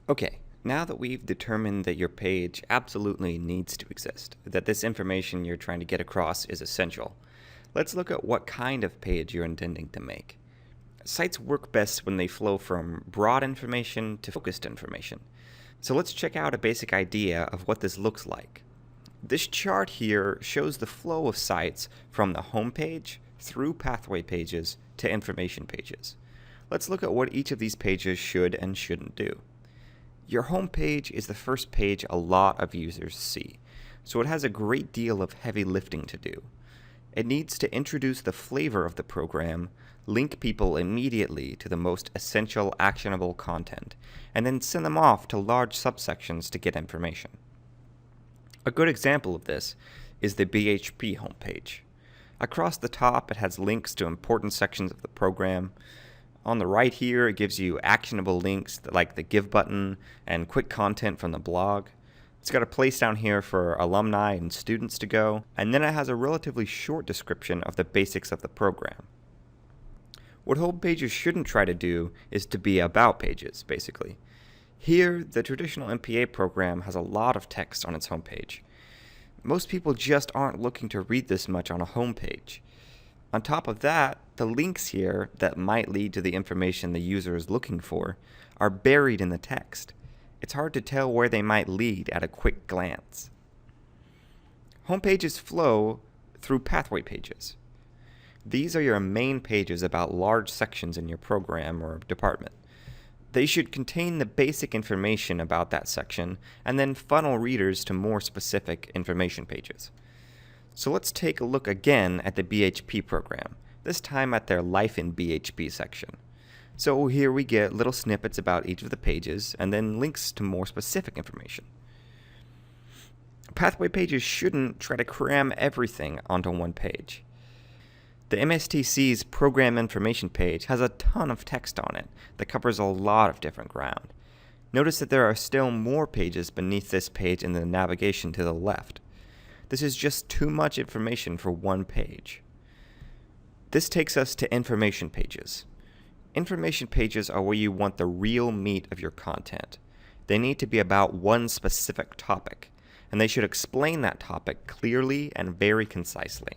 Okay, now that we've determined that your page absolutely needs to exist, that this information you're trying to get across is essential, let's look at what kind of page you're intending to make. Sites work best when they flow from broad information to focused information. So let's check out a basic idea of what this looks like. This chart here shows the flow of sites from the home page through pathway pages to information pages. Let's look at what each of these pages should and shouldn't do. Your home page is the first page a lot of users see, so it has a great deal of heavy lifting to do. It needs to introduce the flavor of the program, link people immediately to the most essential actionable content, and then send them off to large subsections to get information. A good example of this is the BHP homepage. Across the top, it has links to important sections of the program. On the right here, it gives you actionable links like the Give button and quick content from the blog. It's got a place down here for alumni and students to go, and then it has a relatively short description of the basics of the program. What home pages shouldn't try to do is to be about pages, basically. Here, the traditional MPA program has a lot of text on its homepage. Most people just aren't looking to read this much on a homepage. On top of that, the links here that might lead to the information the user is looking for are buried in the text. It's hard to tell where they might lead at a quick glance. Homepages flow through pathway pages. These are your main pages about large sections in your program or department. They should contain the basic information about that section and then funnel readers to more specific information pages. So let's take a look again at the BHP program, this time at their Life in BHP section. So here we get little snippets about each of the pages and then links to more specific information. Pathway pages shouldn't try to cram everything onto one page. The MSTC's program information page has a ton of text on it that covers a lot of different ground. Notice that there are still more pages beneath this page in the navigation to the left. This is just too much information for one page. This takes us to information pages. Information pages are where you want the real meat of your content. They need to be about one specific topic, and they should explain that topic clearly and very concisely.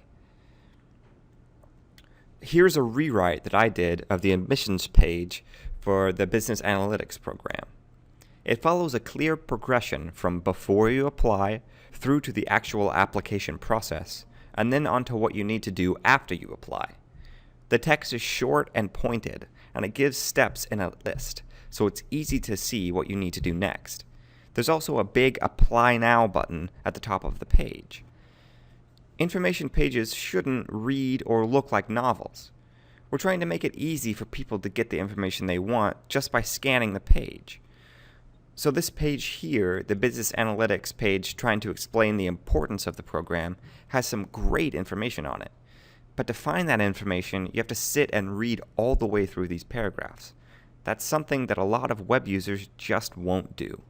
Here's a rewrite that I did of the admissions page for the Business Analytics program. It follows a clear progression from before you apply through to the actual application process, and then onto what you need to do after you apply. The text is short and pointed, and it gives steps in a list, so it's easy to see what you need to do next. There's also a big Apply Now button at the top of the page. Information pages shouldn't read or look like novels. We're trying to make it easy for people to get the information they want just by scanning the page. So this page here, the Business Analytics page trying to explain the importance of the program, has some great information on it. But to find that information, you have to sit and read all the way through these paragraphs. That's something that a lot of web users just won't do.